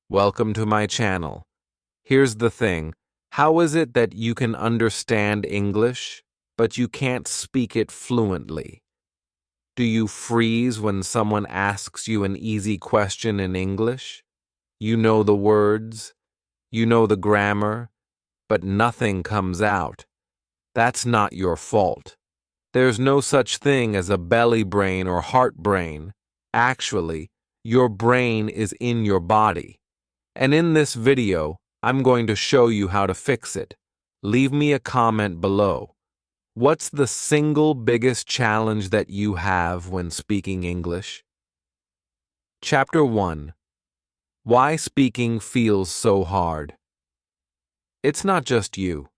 Welcome to my channel. Here's the thing. How is it that you can understand English, but you can't speak it fluently? Do you freeze when someone asks you an easy question in English? You know the words, you know the grammar, but nothing comes out. That's not your fault. There's no such thing as a belly brain or heart brain. Actually, your brain is in your body. And in this video, I'm going to show you how to fix it. Leave me a comment below. What's the single biggest challenge that you have when speaking English? Chapter 1. Why speaking feels so hard. It's not just you.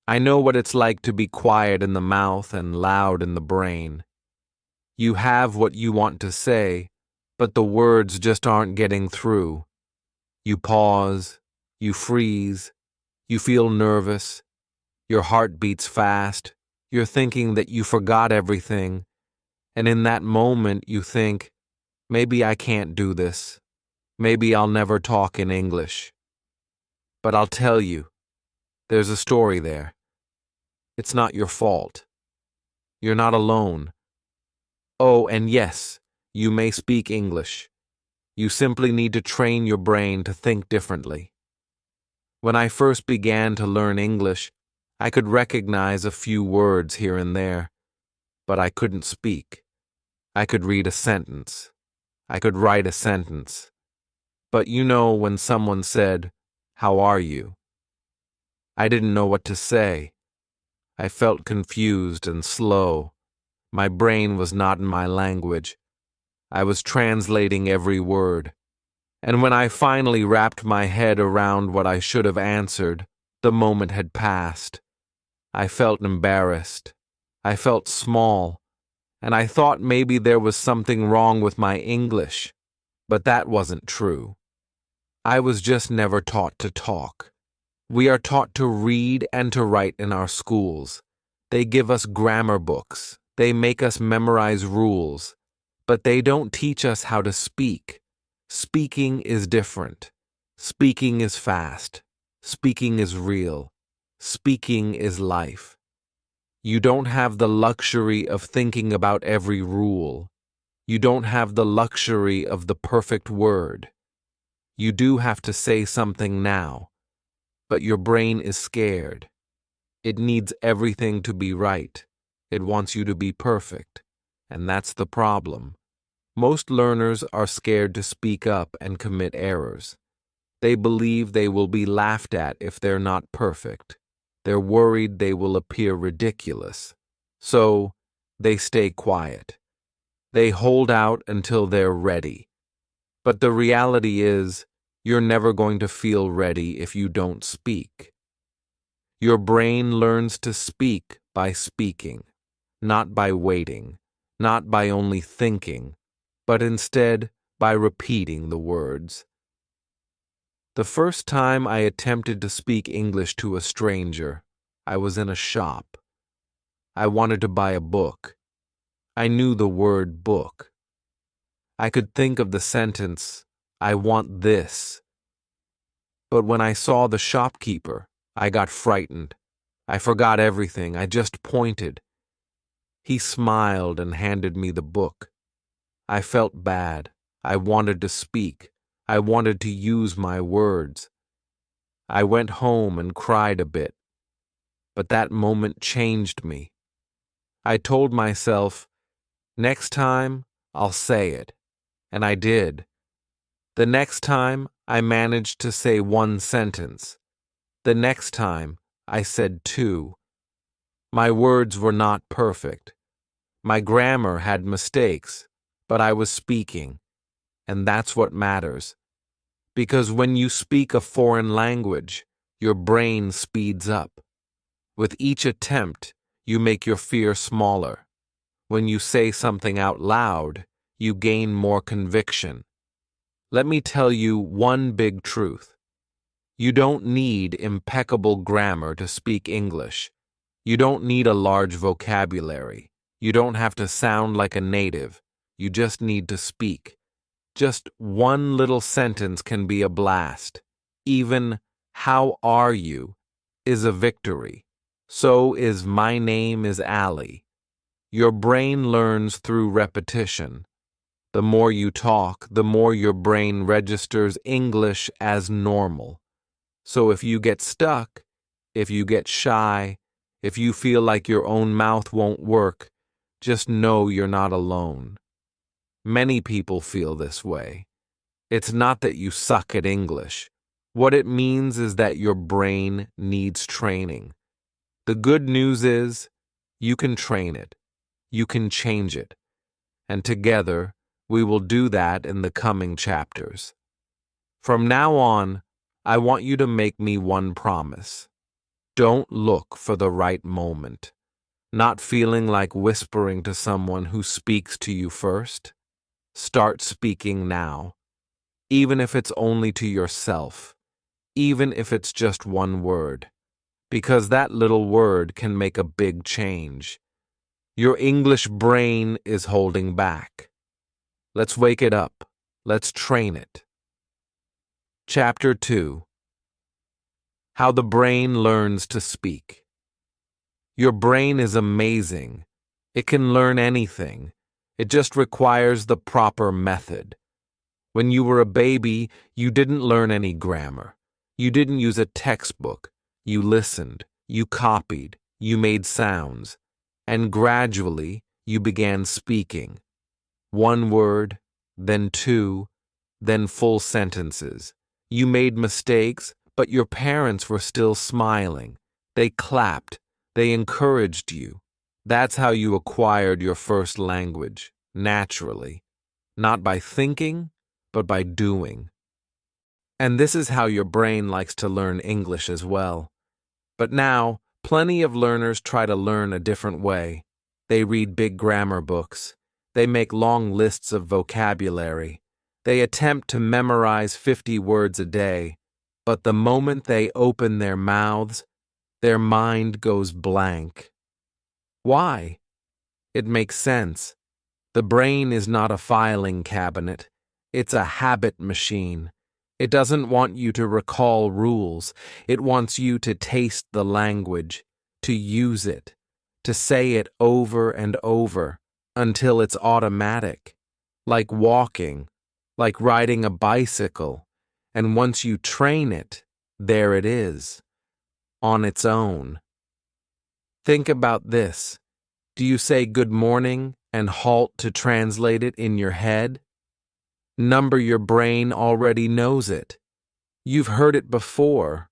I know what it's like to be quiet in the mouth and loud in the brain. You have what you want to say, but the words just aren't getting through. You pause, you freeze, you feel nervous, your heart beats fast, you're thinking that you forgot everything, and in that moment you think, maybe I can't do this, maybe I'll never talk in English. But I'll tell you, there's a story there. It's not your fault. You're not alone. Oh, and yes, you may speak English. You simply need to train your brain to think differently. When I first began to learn English, I could recognize a few words here and there, but I couldn't speak. I could read a sentence. I could write a sentence. But you know when someone said, "How are you?" I didn't know what to say. I felt confused and slow. My brain was not in my language. I was translating every word. And when I finally wrapped my head around what I should have answered, the moment had passed. I felt embarrassed. I felt small. And I thought maybe there was something wrong with my English. But that wasn't true. I was just never taught to talk. We are taught to read and to write in our schools. They give us grammar books. They make us memorize rules. But they don't teach us how to speak. Speaking is different. Speaking is fast. Speaking is real. Speaking is life. You don't have the luxury of thinking about every rule. You don't have the luxury of the perfect word. You do have to say something now, but your brain is scared. It needs everything to be right. It wants you to be perfect. And that's the problem. Most learners are scared to speak up and commit errors. They believe they will be laughed at if they're not perfect. They're worried they will appear ridiculous. So, they stay quiet. They hold out until they're ready. But the reality is, you're never going to feel ready if you don't speak. Your brain learns to speak by speaking, not by waiting, not by only thinking, but instead by repeating the words. The first time I attempted to speak English to a stranger, I was in a shop. I wanted to buy a book. I knew the word book. I could think of the sentence, "I want this." But when I saw the shopkeeper, I got frightened. I forgot everything. I just pointed. He smiled and handed me the book. I felt bad. I wanted to speak. I wanted to use my words. I went home and cried a bit. But that moment changed me. I told myself, next time, I'll say it. And I did. The next time, I managed to say one sentence. The next time, I said two. My words were not perfect. My grammar had mistakes, but I was speaking. And that's what matters. Because when you speak a foreign language, your brain speeds up. With each attempt, you make your fear smaller. When you say something out loud, you gain more conviction. Let me tell you one big truth. You don't need impeccable grammar to speak English. You don't need a large vocabulary. You don't have to sound like a native. You just need to speak. Just one little sentence can be a blast. Even "How are you?" is a victory. So is "My name is Ali." Your brain learns through repetition. The more you talk, the more your brain registers English as normal. So if you get stuck, if you get shy, if you feel like your own mouth won't work, just know you're not alone. Many people feel this way. It's not that you suck at English. What it means is that your brain needs training. The good news is you can train it. You can change it. And together, we will do that in the coming chapters. From now on, I want you to make me one promise. Don't look for the right moment. Not feeling like whispering to someone who speaks to you first. Start speaking now. Even if it's only to yourself. Even if it's just one word. Because that little word can make a big change. Your English brain is holding back. Let's wake it up. Let's train it. Chapter 2. How the brain learns to speak. Your brain is amazing. It can learn anything. It just requires the proper method. When you were a baby, you didn't learn any grammar. You didn't use a textbook. You listened. You copied. You made sounds. And gradually, you began speaking. One word, then two, then full sentences. You made mistakes, but your parents were still smiling. They clapped. They encouraged you. That's how you acquired your first language, naturally. Not by thinking, but by doing. And this is how your brain likes to learn English as well. But now, plenty of learners try to learn a different way. They read big grammar books. They make long lists of vocabulary. They attempt to memorize 50 words a day. But the moment they open their mouths, their mind goes blank. Why? It makes sense. The brain is not a filing cabinet. It's a habit machine. It doesn't want you to recall rules. It wants you to taste the language, to use it, to say it over and over until it's automatic, like walking, like riding a bicycle. And once you train it, there it is, on its own. Think about this. Do you say good morning and halt to translate it in your head? Your brain already knows it. You've heard it before.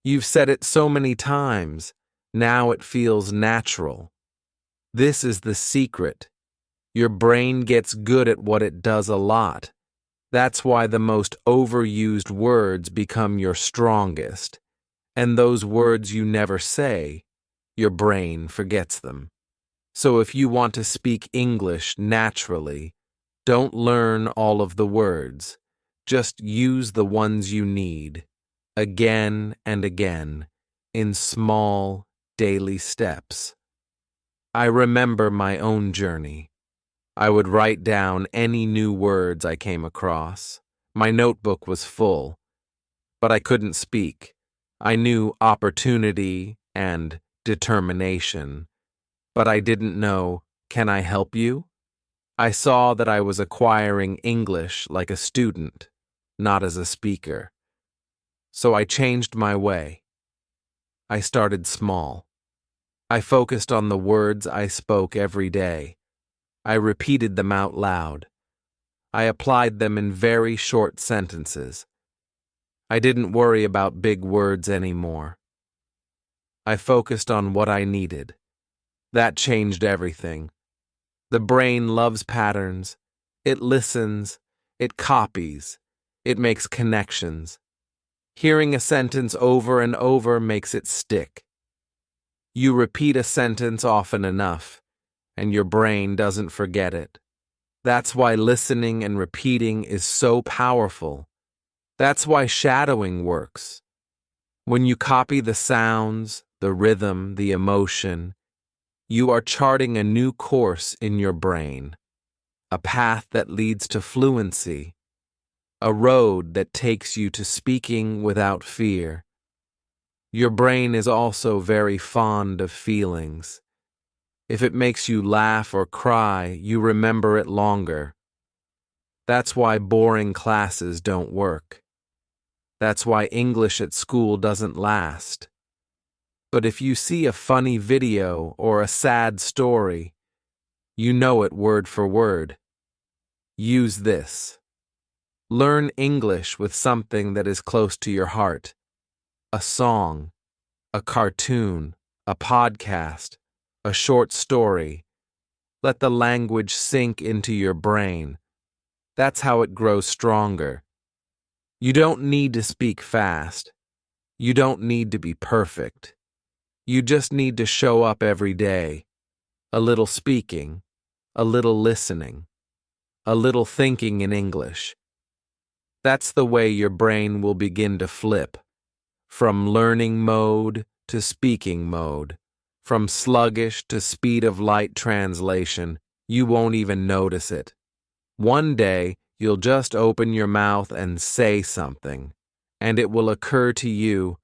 You've said it so many times. Now it feels natural. This is the secret. Your brain gets good at what it does a lot. That's why the most overused words become your strongest. And those words you never say, your brain forgets them. So if you want to speak English naturally, don't learn all of the words. Just use the ones you need, again and again, in small, daily steps. I remember my own journey. I would write down any new words I came across. My notebook was full, but I couldn't speak. I knew opportunity and determination, but I didn't know, can I help you? I saw that I was acquiring English like a student, not as a speaker. So I changed my way. I started small. I focused on the words I spoke every day. I repeated them out loud. I applied them in very short sentences. I didn't worry about big words anymore. I focused on what I needed. That changed everything. The brain loves patterns. It listens. It copies. It makes connections. Hearing a sentence over and over makes it stick. You repeat a sentence often enough, and your brain doesn't forget it. That's why listening and repeating is so powerful. That's why shadowing works. When you copy the sounds, the rhythm, the emotion, you are charting a new course in your brain, a path that leads to fluency, a road that takes you to speaking without fear. Your brain is also very fond of feelings. If it makes you laugh or cry, you remember it longer. That's why boring classes don't work. That's why English at school doesn't last. But if you see a funny video or a sad story, you know it word for word. Use this. Learn English with something that is close to your heart. A song, a cartoon, a podcast, a short story. Let the language sink into your brain. That's how it grows stronger. You don't need to speak fast. You don't need to be perfect. You just need to show up every day. A little speaking, a little listening, a little thinking in English. That's the way your brain will begin to flip. From learning mode to speaking mode. From sluggish to speed of light translation. You won't even notice it. One day, you'll just open your mouth and say something, and it will occur to you,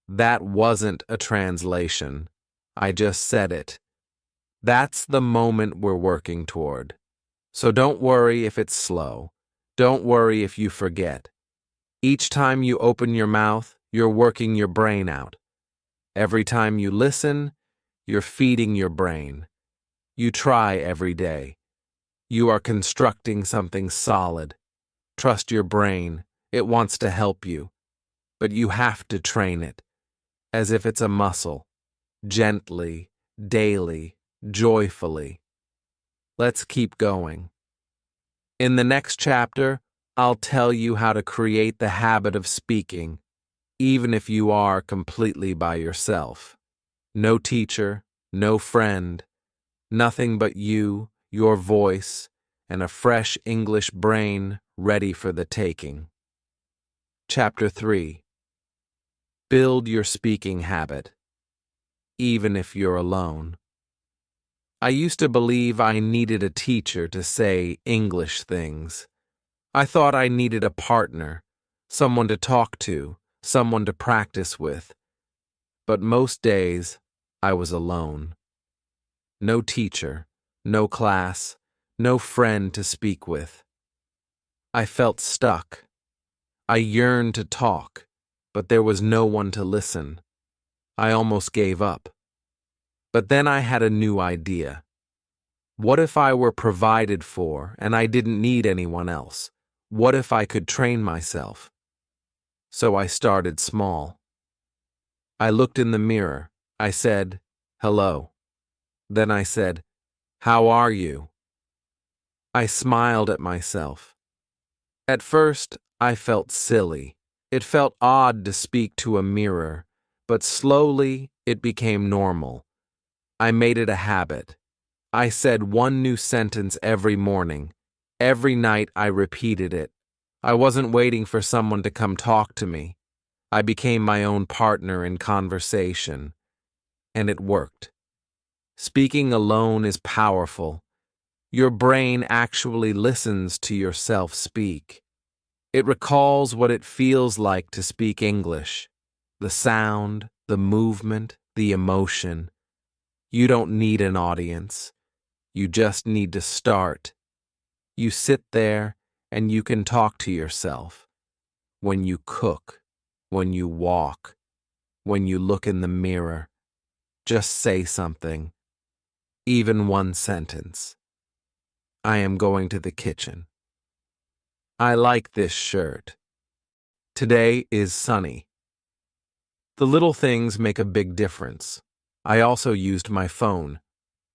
that wasn't a translation. I just said it. That's the moment we're working toward. So don't worry if it's slow. Don't worry if you forget. Each time you open your mouth, you're working your brain out. Every time you listen, you're feeding your brain. You try every day. You are constructing something solid. Trust your brain. It wants to help you. But you have to train it, as if it's a muscle. Gently, daily, joyfully. Let's keep going. In the next chapter, I'll tell you how to create the habit of speaking, even if you are completely by yourself. No teacher, no friend, nothing but you, your voice, and a fresh English brain ready for the taking. Chapter 3. Build your speaking habit, even if you're alone. I used to believe I needed a teacher to say English things. I thought I needed a partner, someone to talk to, someone to practice with. But most days, I was alone. No teacher, no class, no friend to speak with. I felt stuck. I yearned to talk, but there was no one to listen. I almost gave up. But then I had a new idea. What if I were provided for and I didn't need anyone else? What if I could train myself? So I started small. I looked in the mirror. I said, "Hello." Then I said, "How are you?" I smiled at myself. At first, I felt silly. It felt odd to speak to a mirror, but slowly it became normal. I made it a habit. I said one new sentence every morning. Every night I repeated it. I wasn't waiting for someone to come talk to me. I became my own partner in conversation. And it worked. Speaking alone is powerful. Your brain actually listens to yourself speak. It recalls what it feels like to speak English. The sound, the movement, the emotion. You don't need an audience. You just need to start. You sit there and you can talk to yourself. When you cook, when you walk, when you look in the mirror, just say something. Even one sentence. I am going to the kitchen. I like this shirt. Today is sunny. The little things make a big difference. I also used my phone.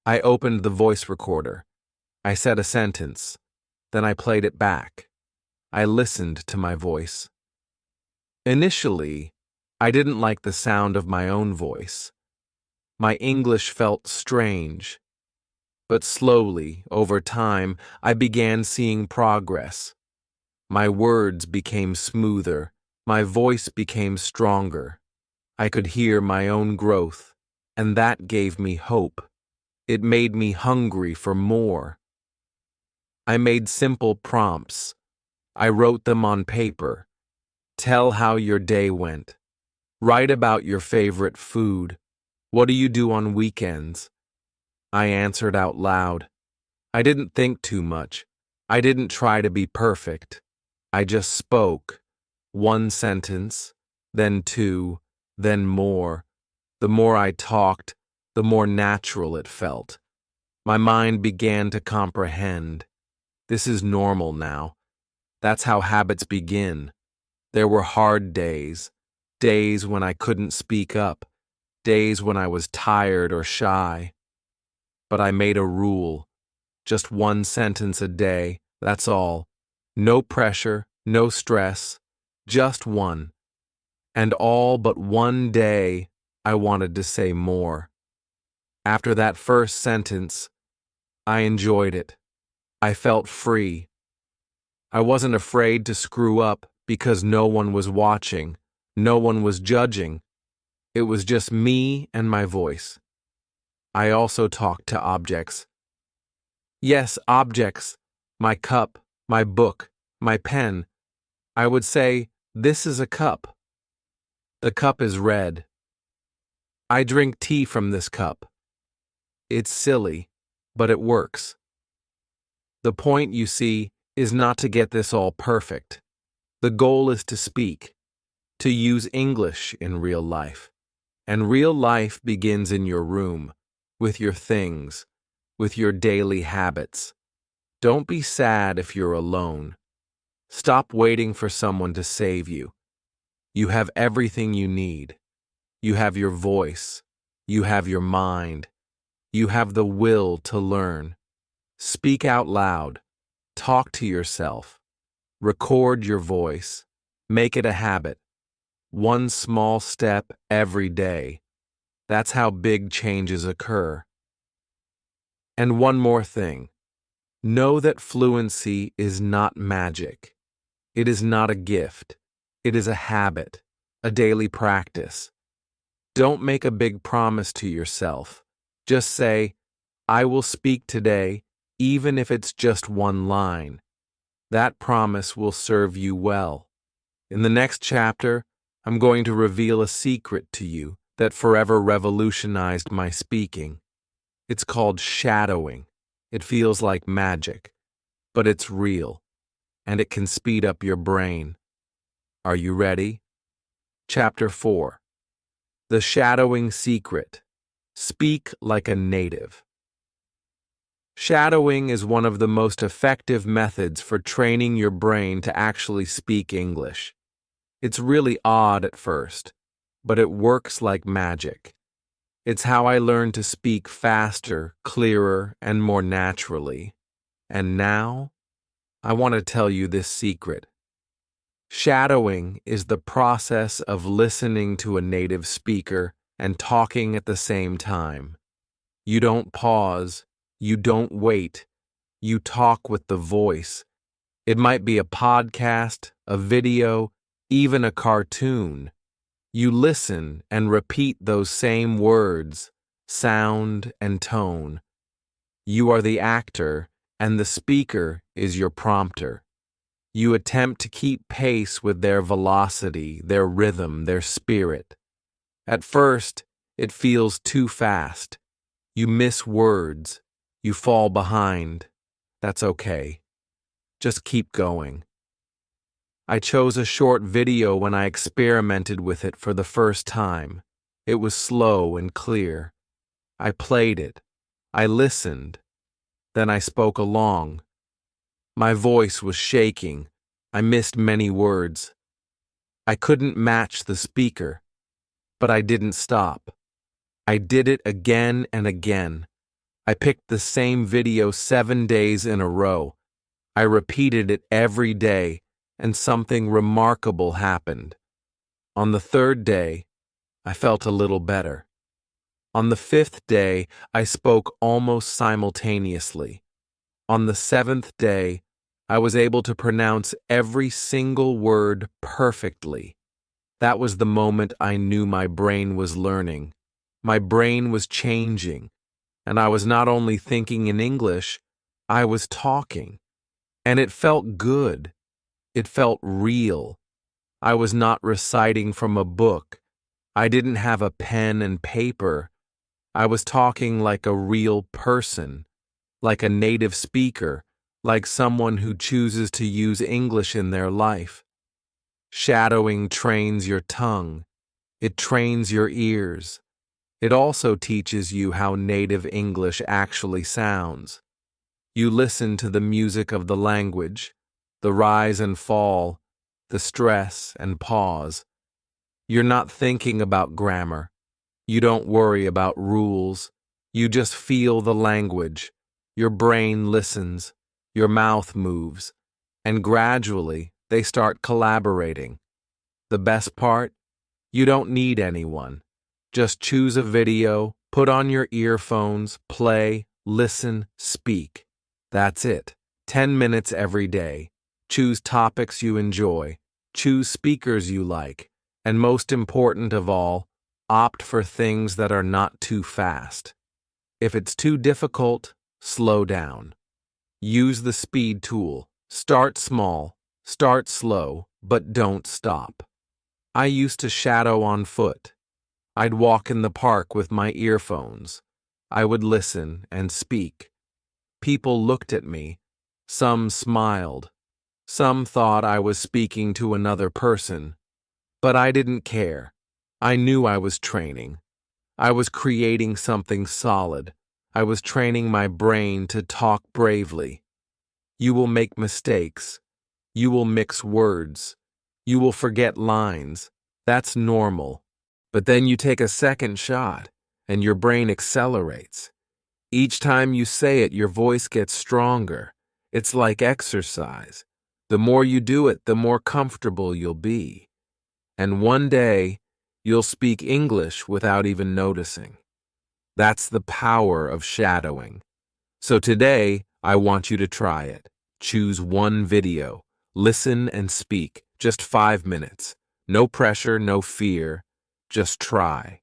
I opened the voice recorder. I said a sentence. Then I played it back. I listened to my voice. Initially, I didn't like the sound of my own voice. My English felt strange. But slowly, over time, I began seeing progress. My words became smoother. My voice became stronger. I could hear my own growth, and that gave me hope. It made me hungry for more. I made simple prompts. I wrote them on paper. Tell how your day went. Write about your favorite food. What do you do on weekends? I answered out loud. I didn't think too much. I didn't try to be perfect. I just spoke. One sentence, then two, then more. The more I talked, the more natural it felt. My mind began to comprehend. This is normal now. That's how habits begin. There were hard days, days when I couldn't speak up, days when I was tired or shy. But I made a rule. Just one sentence a day, that's all. No pressure, no stress, just one. And all but one day, I wanted to say more. After that first sentence, I enjoyed it. I felt free. I wasn't afraid to screw up because no one was watching, no one was judging. It was just me and my voice. I also talked to objects. Yes, objects. My cup, my book, my pen. I would say, "This is a cup. The cup is red. I drink tea from this cup." It's silly, but it works. The point, you see, is not to get this all perfect. The goal is to speak, to use English in real life. And real life begins in your room, with your things, with your daily habits. Don't be sad if you're alone. Stop waiting for someone to save you. You have everything you need. You have your voice. You have your mind. You have the will to learn. Speak out loud. Talk to yourself. Record your voice. Make it a habit. One small step every day. That's how big changes occur. And one more thing. Know that fluency is not magic. It is not a gift. It is a habit, a daily practice. Don't make a big promise to yourself. Just say, "I will speak today, even if it's just one line." That promise will serve you well. In the next chapter, I'm going to reveal a secret to you that forever revolutionized my speaking. It's called shadowing. It feels like magic, but it's real, and it can speed up your brain. Are you ready? Chapter 4. The Shadowing Secret. Speak like a native. Shadowing is one of the most effective methods for training your brain to actually speak English. It's really odd at first, but it works like magic. It's how I learned to speak faster, clearer, and more naturally. And now, I want to tell you this secret. Shadowing is the process of listening to a native speaker and talking at the same time. You don't pause. You don't wait. You talk with the voice. It might be a podcast, a video, even a cartoon. You listen and repeat those same words, sound, and tone. You are the actor, and the speaker is your prompter. You attempt to keep pace with their velocity, their rhythm, their spirit. At first, it feels too fast. You miss words. You fall behind. That's okay. Just keep going. I chose a short video when I experimented with it for the first time. It was slow and clear. I played it. I listened. Then I spoke along. My voice was shaking. I missed many words. I couldn't match the speaker, but I didn't stop. I did it again and again. I picked the same video 7 days in a row. I repeated it every day, and something remarkable happened. On the 3rd day, I felt a little better. On the 5th day, I spoke almost simultaneously. On the 7th day, I was able to pronounce every single word perfectly. That was the moment I knew my brain was learning. My brain was changing, and I was not only thinking in English, I was talking. And it felt good. It felt real. I was not reciting from a book. I didn't have a pen and paper. I was talking like a real person, like a native speaker, like someone who chooses to use English in their life. Shadowing trains your tongue. It trains your ears. It also teaches you how native English actually sounds. You listen to the music of the language, the rise and fall, the stress and pause. You're not thinking about grammar. You don't worry about rules. You just feel the language. Your brain listens. Your mouth moves. And gradually, they start collaborating. The best part? You don't need anyone. Just choose a video, put on your earphones, play, listen, speak. That's it. 10 minutes every day. Choose topics you enjoy. Choose speakers you like. And most important of all, opt for things that are not too fast. If it's too difficult, slow down. Use the speed tool. Start small, start slow, but don't stop. I used to shadow on foot. I'd walk in the park with my earphones. I would listen and speak. People looked at me. Some smiled. Some thought I was speaking to another person. But I didn't care. I knew I was training. I was creating something solid. I was training my brain to talk bravely. You will make mistakes. You will mix words. You will forget lines. That's normal. But then you take a second shot, and your brain accelerates. Each time you say it, your voice gets stronger. It's like exercise. The more you do it, the more comfortable you'll be. And one day, you'll speak English without even noticing. That's the power of shadowing. So today, I want you to try it. Choose one video. Listen and speak. Just 5 minutes. No pressure, no fear. Just try.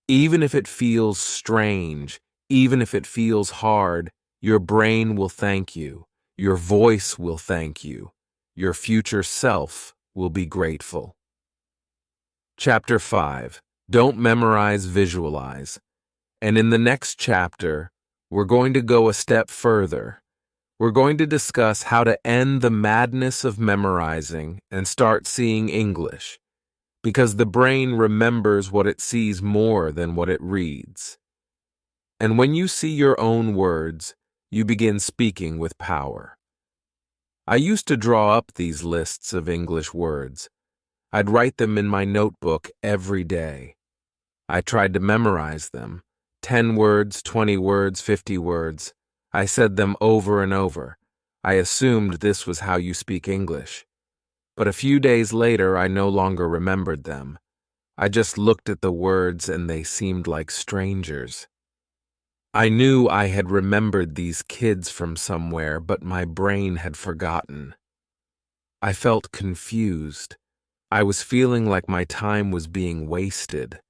Even if it feels strange, even if it feels hard, your brain will thank you. Your voice will thank you. Your future self will be grateful. Chapter 5. Don't memorize, visualize. And in the next chapter, we're going to go a step further. We're going to discuss how to end the madness of memorizing and start seeing English, because the brain remembers what it sees more than what it reads. And when you see your own words, you begin speaking with power. I used to draw up these lists of English words. I'd write them in my notebook every day. I tried to memorize them. 10 words, 20 words, 50 words. I said them over and over. I assumed this was how you speak English. But a few days later, I no longer remembered them. I just looked at the words and they seemed like strangers. I knew I had remembered these kids from somewhere, but my brain had forgotten. I felt confused. I was feeling like my time was being wasted.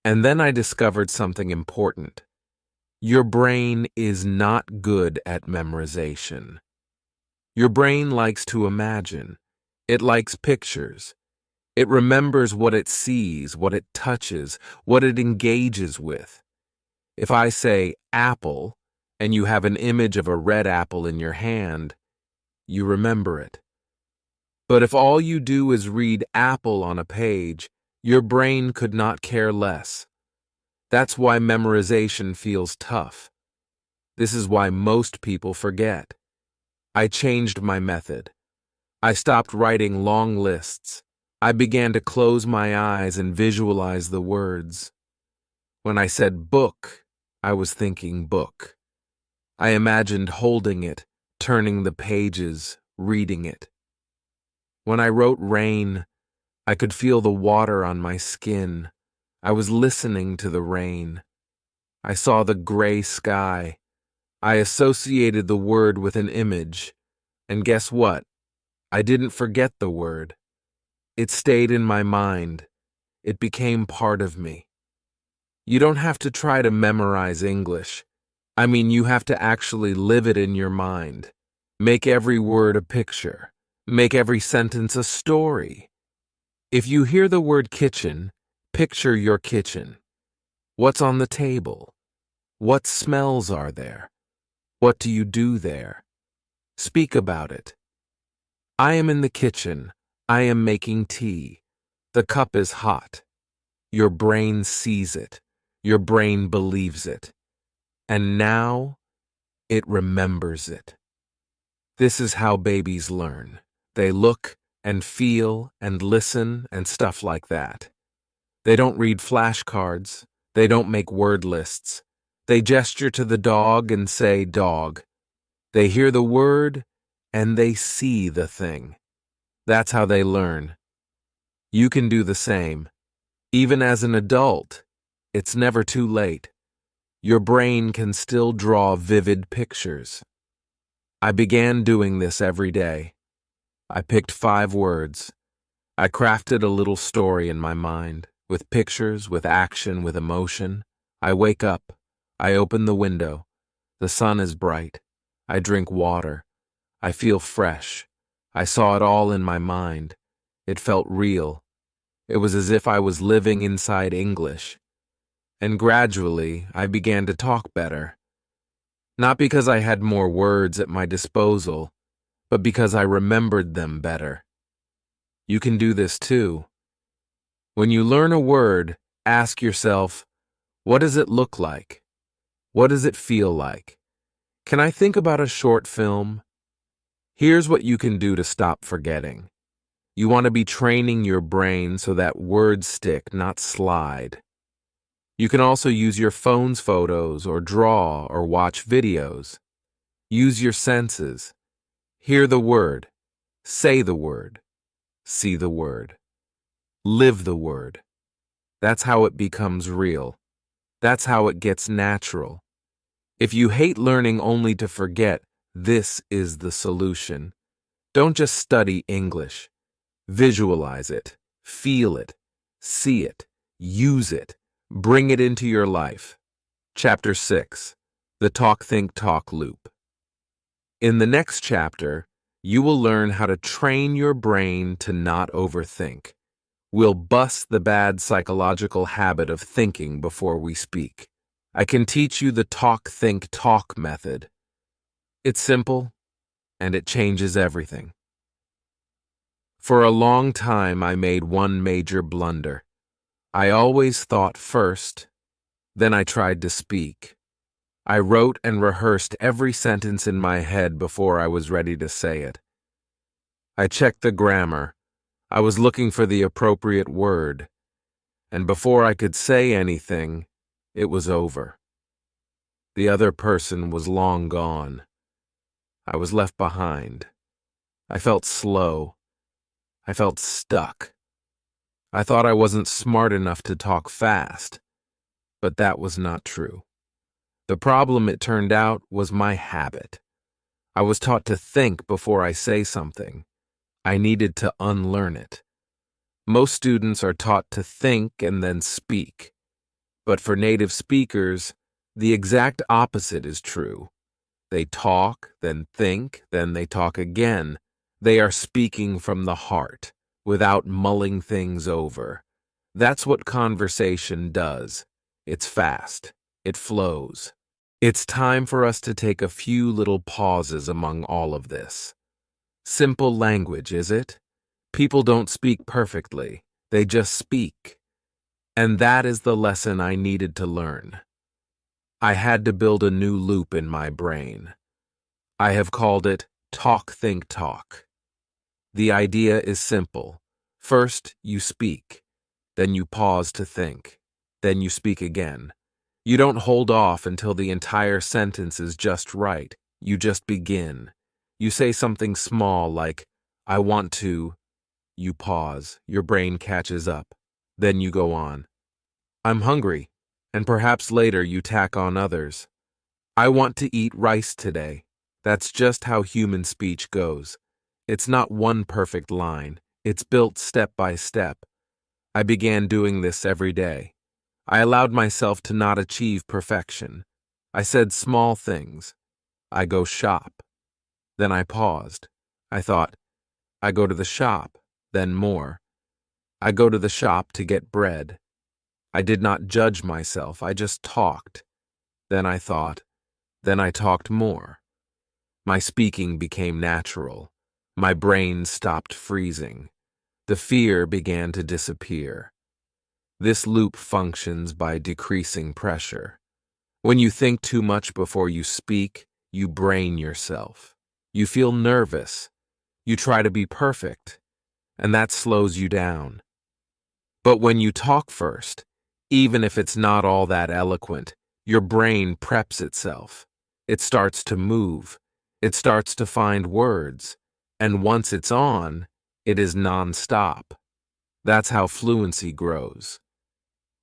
And then I discovered something important. Your brain is not good at memorization. Your brain likes to imagine. It likes pictures. It remembers what it sees, what it touches, what it engages with. If I say apple, and you have an image of a red apple in your hand, you remember it. But if all you do is read apple on a page, your brain could not care less. That's why memorization feels tough. This is why most people forget. I changed my method. I stopped writing long lists. I began to close my eyes and visualize the words. When I said book, I was thinking book. I imagined holding it, turning the pages, reading it. When I wrote rain, I could feel the water on my skin. I was listening to the rain. I saw the gray sky. I associated the word with an image. And guess what? I didn't forget the word. It stayed in my mind. It became part of me. You don't have to try to memorize English. You have to actually live it in your mind. Make every word a picture. Make every sentence a story. If you hear the word kitchen, picture your kitchen. What's on the table? What smells are there? What do you do there? Speak about it. I am in the kitchen. I am making tea. The cup is hot. Your brain sees it. Your brain believes it. And now it remembers it. This is how babies learn. They look and feel and listen and stuff like that. They don't read flashcards. They don't make word lists. They gesture to the dog and say dog. They hear the word and they see the thing. That's how they learn. You can do the same. Even as an adult, it's never too late. Your brain can still draw vivid pictures. I began doing this every day. I picked 5 words. I crafted a little story in my mind, with pictures, with action, with emotion. I wake up. I open the window. The sun is bright. I drink water. I feel fresh. I saw it all in my mind. It felt real. It was as if I was living inside English. And gradually, I began to talk better. Not because I had more words at my disposal, but because I remembered them better. You can do this too. When you learn a word, ask yourself, what does it look like? What does it feel like? Can I think about a short film? Here's what you can do to stop forgetting. You want to be training your brain so that words stick, not slide. You can also use your phone's photos or draw or watch videos. Use your senses. Hear the word. Say the word. See the word. Live the word. That's how it becomes real. That's how it gets natural. If you hate learning only to forget, this is the solution. Don't just study English. Visualize it. Feel it. See it. Use it. Bring it into your life. Chapter 6. The Talk, Think, Talk Loop. In the next chapter, you will learn how to train your brain to not overthink. We'll bust the bad psychological habit of thinking before we speak. I can teach you the talk, think, talk method. It's simple, and it changes everything. For a long time, I made one major blunder. I always thought first, then I tried to speak. I wrote and rehearsed every sentence in my head before I was ready to say it. I checked the grammar. I was looking for the appropriate word. And before I could say anything, it was over. The other person was long gone. I was left behind. I felt slow. I felt stuck. I thought I wasn't smart enough to talk fast, but that was not true. The problem, it turned out, was my habit. I was taught to think before I say something. I needed to unlearn it. Most students are taught to think and then speak. But for native speakers, the exact opposite is true. They talk, then think, then they talk again. They are speaking from the heart, without mulling things over. That's what conversation does. It's fast. It flows. It's time for us to take a few little pauses among all of this. Simple language, is it? People don't speak perfectly. They just speak. And that is the lesson I needed to learn. I had to build a new loop in my brain. I have called it talk, think, talk. The idea is simple. First, you speak. Then you pause to think. Then you speak again. You don't hold off until the entire sentence is just right. You just begin. You say something small like, I want to. You pause. Your brain catches up. Then you go on. I'm hungry. And perhaps later you tack on others. I want to eat rice today. That's just how human speech goes. It's not one perfect line. It's built step by step. I began doing this every day. I allowed myself to not achieve perfection. I said small things. I go shop. Then I paused. I thought, I go to the shop, then more. I go to the shop to get bread. I did not judge myself, I just talked. Then I thought, then I talked more. My speaking became natural. My brain stopped freezing. The fear began to disappear. This loop functions by decreasing pressure. When you think too much before you speak, you brain yourself. You feel nervous. You try to be perfect, and that slows you down. But when you talk first, even if it's not all that eloquent, your brain preps itself. It starts to move. It starts to find words. And once it's on, it is non-stop. That's how fluency grows.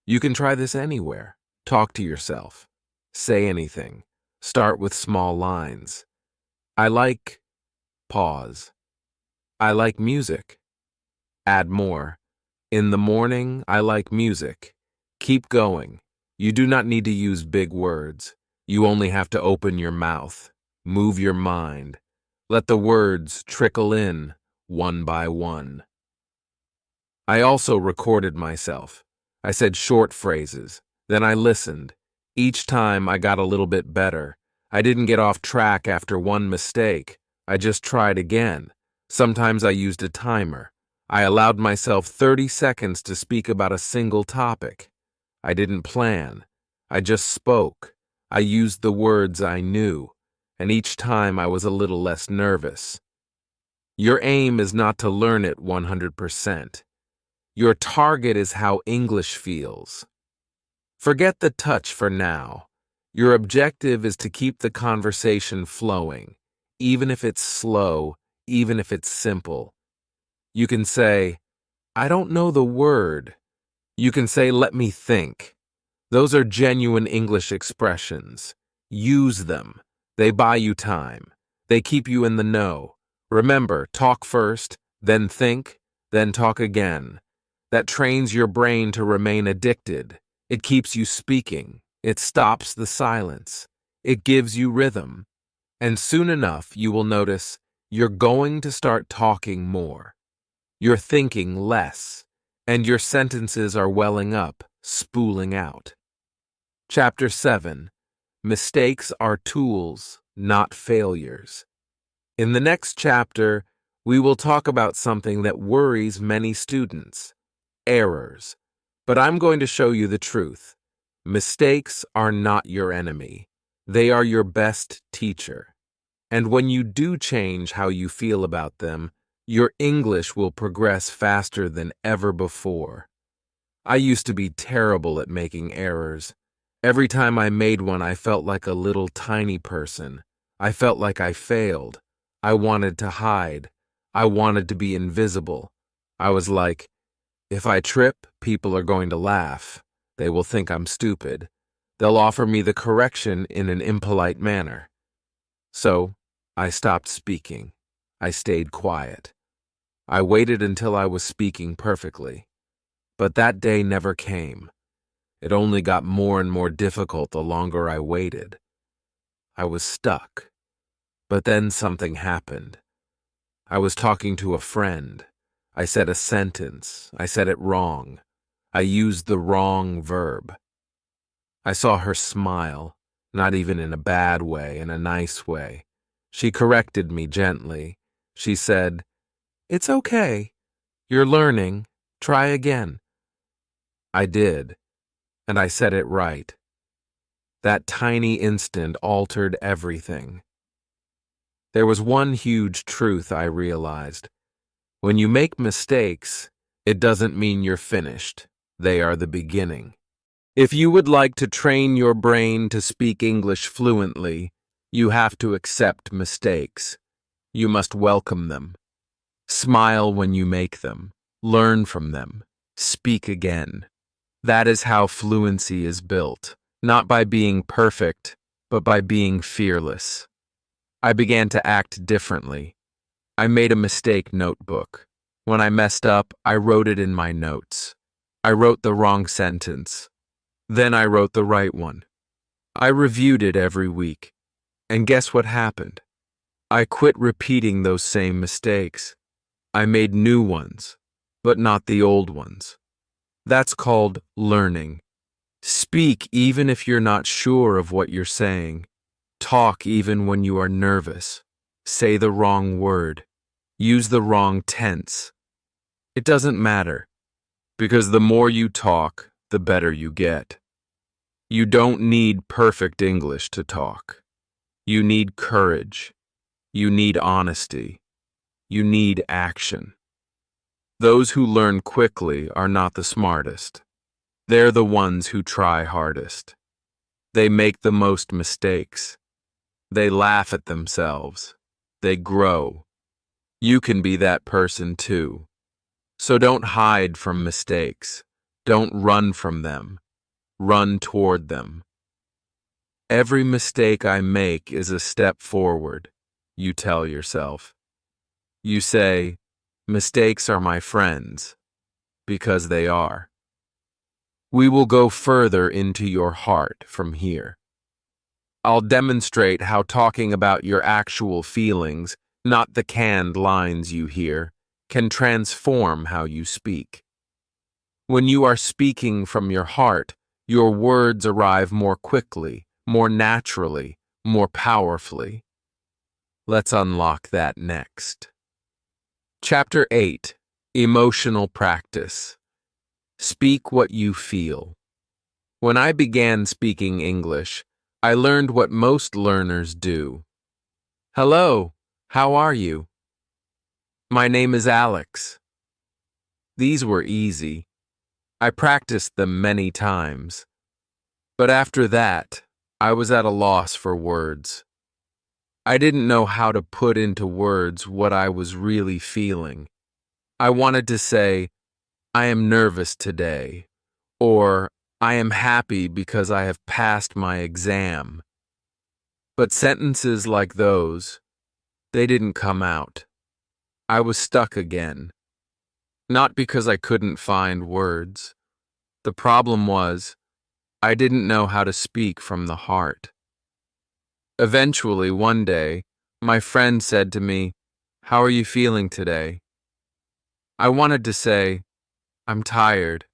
You can try this anywhere. Talk to yourself. Say anything. Start with small lines. I like... Pause. I like music. Add more. In the morning, I like music. Keep going. You do not need to use big words. You only have to open your mouth. Move your mind. Let the words trickle in, one by one. I also recorded myself. I said short phrases. Then I listened. Each time I got a little bit better. I didn't get off track after one mistake. I just tried again. Sometimes I used a timer. I allowed myself 30 seconds to speak about a single topic. I didn't plan. I just spoke. I used the words I knew, and each time I was a little less nervous. Your aim is not to learn it 100%. Your target is how English feels. Forget the touch for now. Your objective is to keep the conversation flowing, even if it's slow, even if it's simple. You can say, I don't know the word. You can say, let me think. Those are genuine English expressions. Use them. They buy you time. They keep you in the know. Remember, talk first, then think, then talk again. That trains your brain to remain addicted. It keeps you speaking. It stops the silence. It gives you rhythm. And soon enough, you will notice you're going to start talking more. You're thinking less, and your sentences are welling up, spooling out. Chapter 7. Mistakes are tools, not failures. In the next chapter, we will talk about something that worries many students, errors. But I'm going to show you the truth. Mistakes are not your enemy. They are your best teacher. And when you do change how you feel about them, your English will progress faster than ever before. I used to be terrible at making errors. Every time I made one, I felt like a little tiny person. I felt like I failed. I wanted to hide. I wanted to be invisible. I was like, if I trip, people are going to laugh. They will think I'm stupid. They'll offer me the correction in an impolite manner. So, I stopped speaking. I stayed quiet. I waited until I was speaking perfectly. But that day never came. It only got more and more difficult the longer I waited. I was stuck. But then something happened. I was talking to a friend. I said a sentence. I said it wrong. I used the wrong verb. I saw her smile, not even in a bad way, in a nice way. She corrected me gently. She said, "It's okay. You're learning. Try again." I did, and I said it right. That tiny instant altered everything. There was one huge truth I realized. When you make mistakes, it doesn't mean you're finished. They are the beginning. If you would like to train your brain to speak English fluently, you have to accept mistakes. You must welcome them. Smile when you make them. Learn from them. Speak again. That is how fluency is built, not by being perfect, but by being fearless. I began to act differently. I made a mistake notebook. When I messed up, I wrote it in my notes. I wrote the wrong sentence. Then I wrote the right one. I reviewed it every week. And guess what happened? I quit repeating those same mistakes. I made new ones, but not the old ones. That's called learning. Speak even if you're not sure of what you're saying. Talk even when you are nervous. Say the wrong word. Use the wrong tense. It doesn't matter, because the more you talk, the better you get. You don't need perfect English to talk. You need courage. You need honesty. You need action. Those who learn quickly are not the smartest. They're the ones who try hardest. They make the most mistakes. They laugh at themselves. They grow. You can be that person too. So don't hide from mistakes. Don't run from them. Run toward them. Every mistake I make is a step forward, you tell yourself. You say, mistakes are my friends, because they are. We will go further into your heart from here. I'll demonstrate how talking about your actual feelings, not the canned lines you hear, can transform how you speak. When you are speaking from your heart, your words arrive more quickly, more naturally, more powerfully. Let's unlock that next. Chapter 8. Emotional Practice. Speak what you feel. When I began speaking English, I learned what most learners do. Hello, how are you? My name is Alex. These were easy. I practiced them many times. But after that, I was at a loss for words. I didn't know how to put into words what I was really feeling. I wanted to say, I am nervous today, or I am happy because I have passed my exam. But sentences like those, they didn't come out. I was stuck again. Not because I couldn't find words. The problem was, I didn't know how to speak from the heart. Eventually, one day, my friend said to me, "How are you feeling today?" I wanted to say, "I'm tired.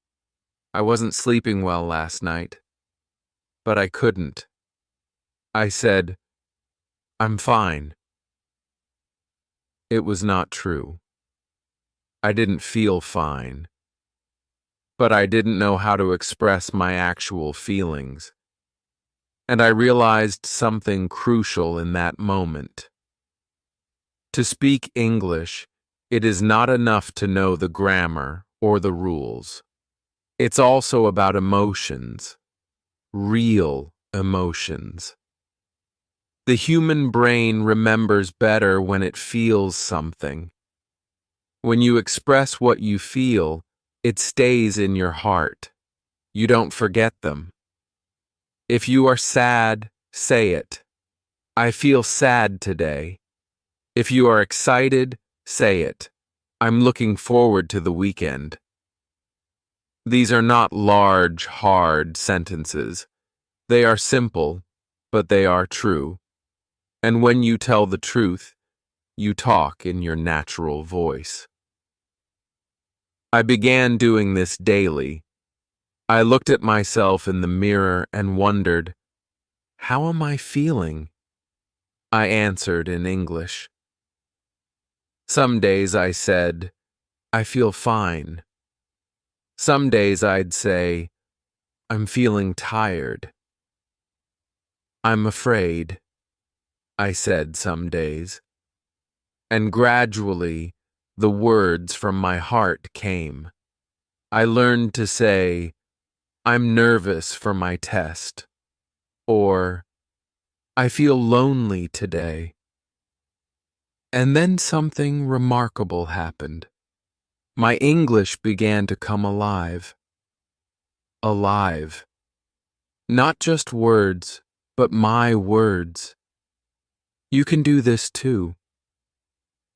I wasn't sleeping well last night." But I couldn't. I said, "I'm fine." It was not true. I didn't feel fine. But I didn't know how to express my actual feelings. And I realized something crucial in that moment. To speak English, it is not enough to know the grammar or the rules. It's also about emotions, real emotions. The human brain remembers better when it feels something. When you express what you feel, it stays in your heart. You don't forget them. If you are sad, say it. I feel sad today. If you are excited, say it. I'm looking forward to the weekend. These are not large, hard sentences. They are simple, but they are true. And when you tell the truth, you talk in your natural voice. I began doing this daily. I looked at myself in the mirror and wondered, how am I feeling? I answered in English. Some days I said, I feel fine. Some days I'd say, I'm feeling tired. I'm afraid, I said some days. And gradually, the words from my heart came. I learned to say, I'm nervous for my test, or I feel lonely today. And then something remarkable happened. My English began to come alive. Alive. Not just words, but my words. You can do this too.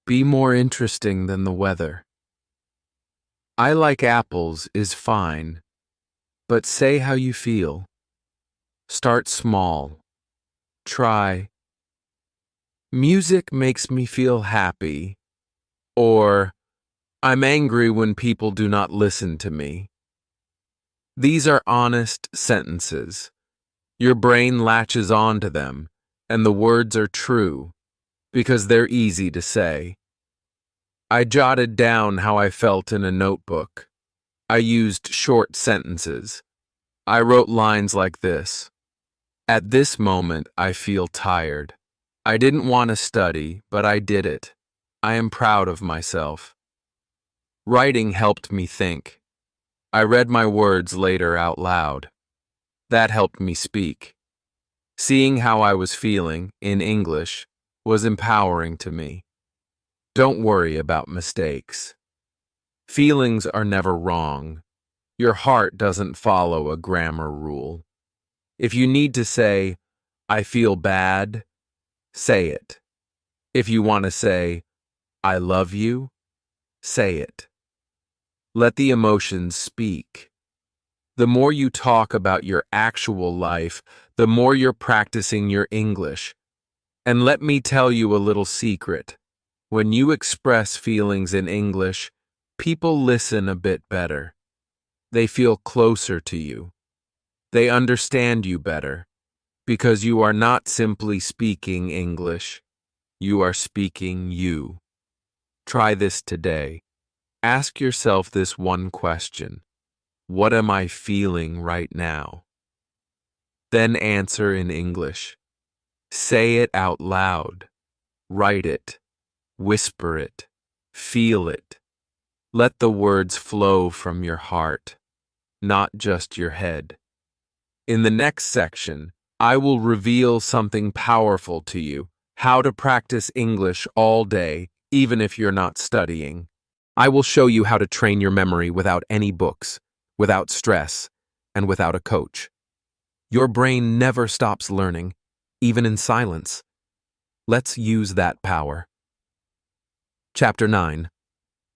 Be more interesting than the weather. I like apples is fine, but say how you feel. Start small. Try. Music makes me feel happy, or I'm angry when people do not listen to me. These are honest sentences. Your brain latches onto them, and the words are true because they're easy to say. I jotted down how I felt in a notebook. I used short sentences. I wrote lines like this. At this moment, I feel tired. I didn't want to study, but I did it. I am proud of myself. Writing helped me think. I read my words later out loud. That helped me speak. Seeing how I was feeling, in English, was empowering to me. Don't worry about mistakes. Feelings are never wrong. Your heart doesn't follow a grammar rule. If you need to say, I feel bad, say it. If you want to say, I love you, say it. Let the emotions speak. The more you talk about your actual life, the more you're practicing your English. And let me tell you a little secret. When you express feelings in English, people listen a bit better. They feel closer to you. They understand you better, because you are not simply speaking English. You are speaking you. Try this today. Ask yourself this one question. What am I feeling right now? Then answer in English. Say it out loud. Write it. Whisper it. Feel it. Let the words flow from your heart, not just your head. In the next section, I will reveal something powerful to you, how to practice English all day, even if you're not studying. I will show you how to train your memory without any books, without stress, and without a coach. Your brain never stops learning, even in silence. Let's use that power. Chapter 9.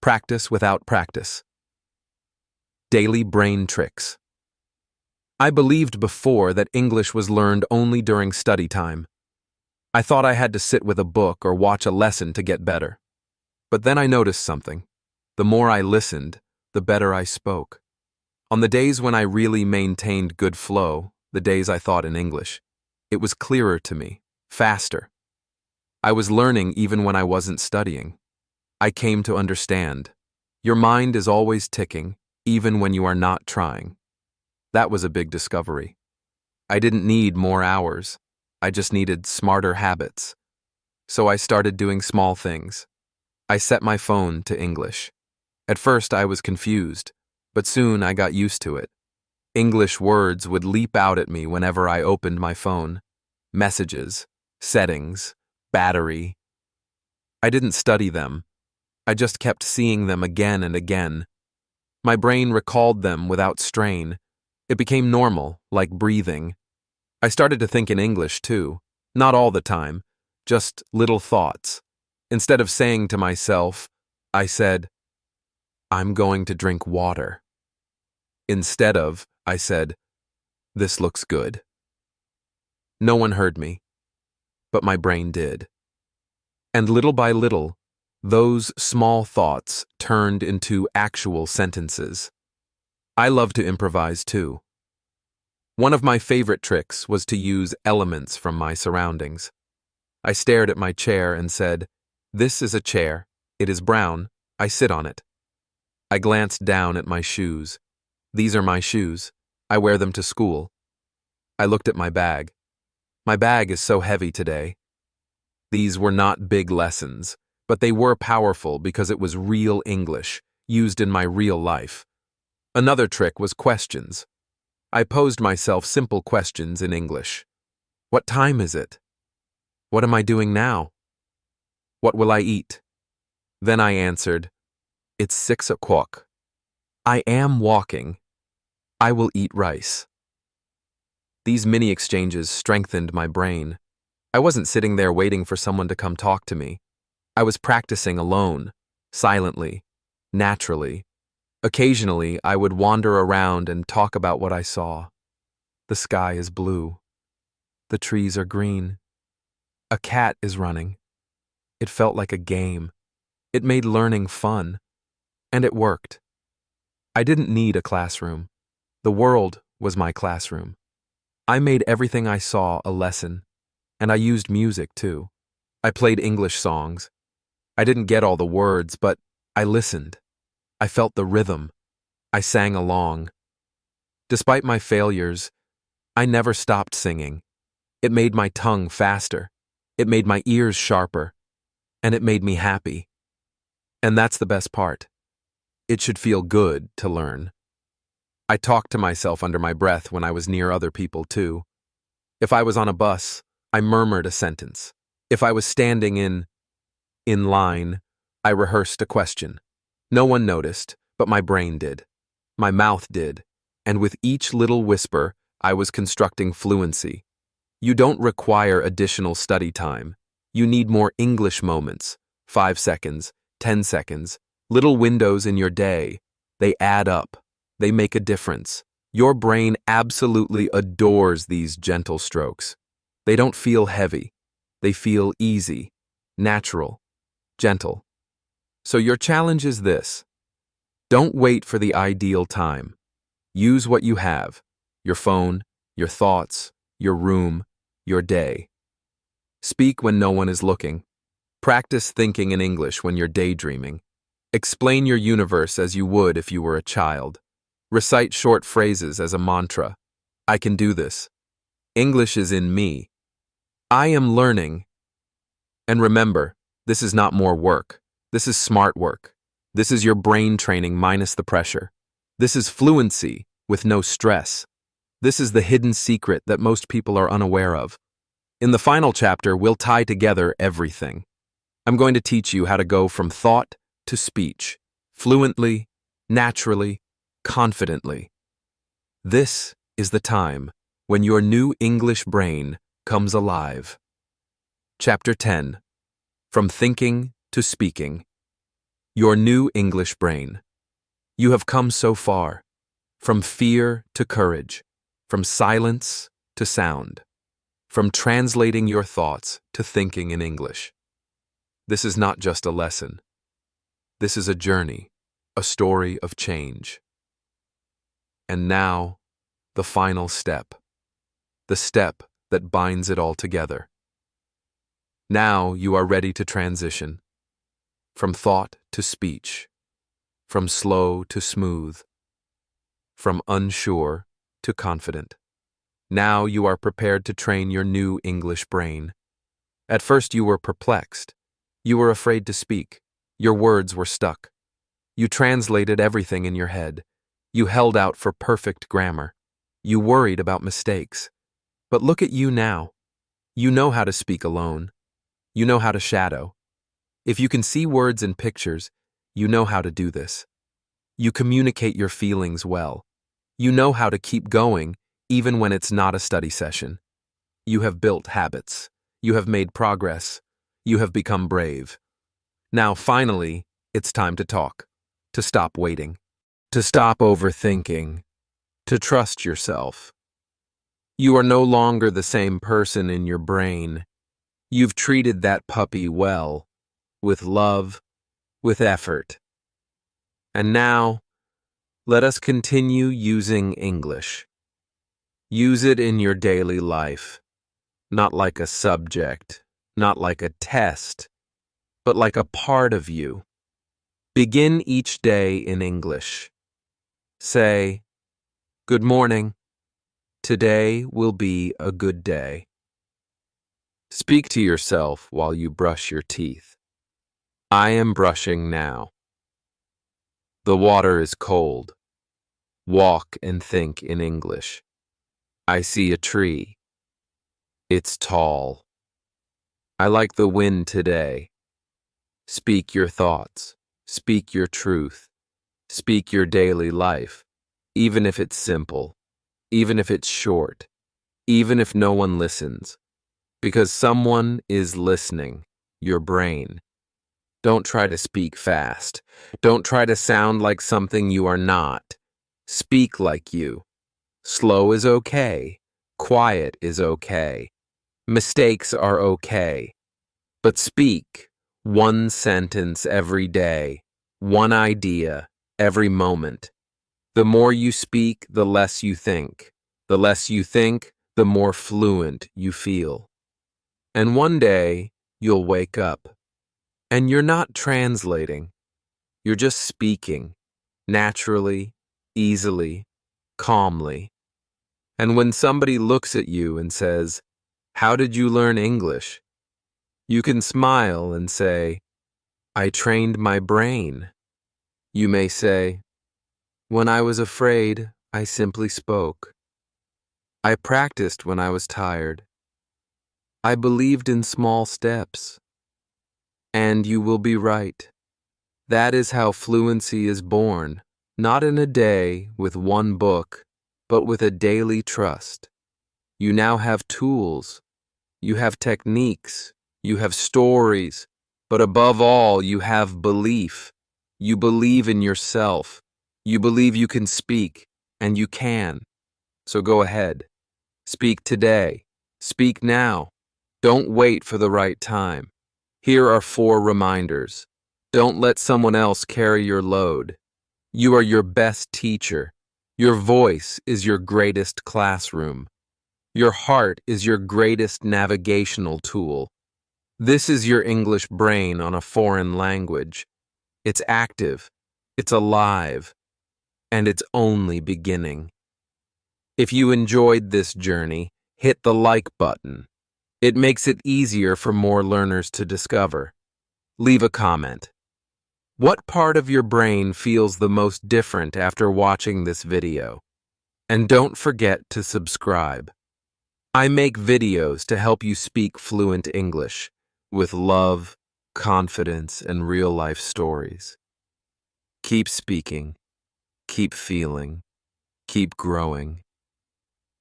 Practice without practice. Daily brain tricks. I believed before that English was learned only during study time. I thought I had to sit with a book or watch a lesson to get better. But then I noticed something. The more I listened, the better I spoke. On the days when I really maintained good flow, the days I thought in English, it was clearer to me, faster. I was learning even when I wasn't studying. I came to understand. Your mind is always ticking, even when you are not trying. That was a big discovery. I didn't need more hours. I just needed smarter habits. So I started doing small things. I set my phone to English. At first I was confused, but soon I got used to it. English words would leap out at me whenever I opened my phone. Messages, settings, battery. I didn't study them. I just kept seeing them again and again. My brain recalled them without strain. It became normal, like breathing. I started to think in English too. Not all the time, just little thoughts. Instead of saying to myself, I said, I'm going to drink water. Instead of, I said, this looks good. No one heard me, but my brain did. And little by little, those small thoughts turned into actual sentences. I love to improvise too. One of my favorite tricks was to use elements from my surroundings. I stared at my chair and said, this is a chair. It is brown. I sit on it. I glanced down at my shoes. These are my shoes. I wear them to school. I looked at my bag. My bag is so heavy today. These were not big lessons, but they were powerful because it was real English, used in my real life. Another trick was questions. I posed myself simple questions in English. What time is it? What am I doing now? What will I eat? Then I answered, it's 6 o'clock. I am walking. I will eat rice. These mini exchanges strengthened my brain. I wasn't sitting there waiting for someone to come talk to me. I was practicing alone, silently, naturally. Occasionally, I would wander around and talk about what I saw. The sky is blue. The trees are green. A cat is running. It felt like a game. It made learning fun. And it worked. I didn't need a classroom. The world was my classroom. I made everything I saw a lesson, and I used music too. I played English songs. I didn't get all the words, but I listened. I felt the rhythm. I sang along. Despite my failures, I never stopped singing. It made my tongue faster. It made my ears sharper. And it made me happy. And that's the best part. It should feel good to learn. I talked to myself under my breath when I was near other people too. If I was on a bus, I murmured a sentence. If I was standing in line, I rehearsed a question. No one noticed, but my brain did. My mouth did. And with each little whisper, I was constructing fluency. You don't require additional study time. You need more English moments. 5 seconds, 10 seconds, little windows in your day. They add up. They make a difference. Your brain absolutely adores these gentle strokes. They don't feel heavy. They feel easy, natural, gentle. So your challenge is this. Don't wait for the ideal time. Use what you have, your phone, your thoughts, your room, your day. Speak when no one is looking. Practice thinking in English when you're daydreaming. Explain your universe as you would if you were a child. Recite short phrases as a mantra. I can do this. English is in me. I am learning. And remember, this is not more work. This is smart work. This is your brain training minus the pressure. This is fluency with no stress. This is the hidden secret that most people are unaware of. In the final chapter, we'll tie together everything. I'm going to teach you how to go from thought to speech, fluently, naturally, confidently. This is the time when your new English brain comes alive. Chapter 10. From Thinking to Speaking. Your new English brain. You have come so far. From fear to courage. From silence to sound. From translating your thoughts to thinking in English. This is not just a lesson. This is a journey, a story of change. And now, the final step. The step that binds it all together. Now you are ready to transition. From thought to speech. From slow to smooth. From unsure to confident. Now you are prepared to train your new English brain. At first you were perplexed. You were afraid to speak. Your words were stuck. You translated everything in your head. You held out for perfect grammar. You worried about mistakes. But look at you now. You know how to speak alone. You know how to shadow. If you can see words and pictures, you know how to do this. You communicate your feelings well. You know how to keep going even when it's not a study session. You have built habits. You have made progress. You have become brave. Now, finally, it's time to talk. To stop waiting. To stop overthinking. To trust yourself. You are no longer the same person in your brain. You've treated that puppy well, with love, with effort. And now, let us continue using English. Use it in your daily life, not like a subject, not like a test, but like a part of you. Begin each day in English. Say, "Good morning. Today will be a good day." Speak to yourself while you brush your teeth. I am brushing now. The water is cold. Walk and think in English. I see a tree. It's tall. I like the wind today. Speak your thoughts. Speak your truth. Speak your daily life, even if it's simple, even if it's short, even if no one listens. Because someone is listening, your brain. Don't try to speak fast. Don't try to sound like something you are not. Speak like you. Slow is okay. Quiet is okay. Mistakes are okay. But speak one sentence every day. one idea, every moment. The more you speak, the less you think. The less you think, the more fluent you feel. And one day, you'll wake up. And you're not translating. You're just speaking, naturally, easily, calmly. And when somebody looks at you and says, "How did you learn English?" you can smile and say, "I trained my brain." You may say, "When I was afraid, I simply spoke. I practiced when I was tired. I believed in small steps." And you will be right. That is how fluency is born, not in a day with one book, but with a daily trust. You now have tools, you have techniques, you have stories, but above all, you have belief. You believe in yourself. You believe you can speak, and you can. So go ahead. Speak today. Speak now. Don't wait for the right time. Here are 4 reminders. Don't let someone else carry your load. You are your best teacher. Your voice is your greatest classroom. Your heart is your greatest navigational tool. This is your English brain on a foreign language. It's active, it's alive, and it's only beginning. If you enjoyed this journey, hit the like button. It makes it easier for more learners to discover. Leave a comment. What part of your brain feels the most different after watching this video? And don't forget to subscribe. I make videos to help you speak fluent English with love, confidence, and real-life stories. Keep speaking, keep feeling, keep growing.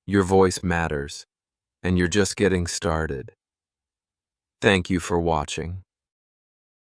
Your voice matters, and you're just getting started. Thank you for watching.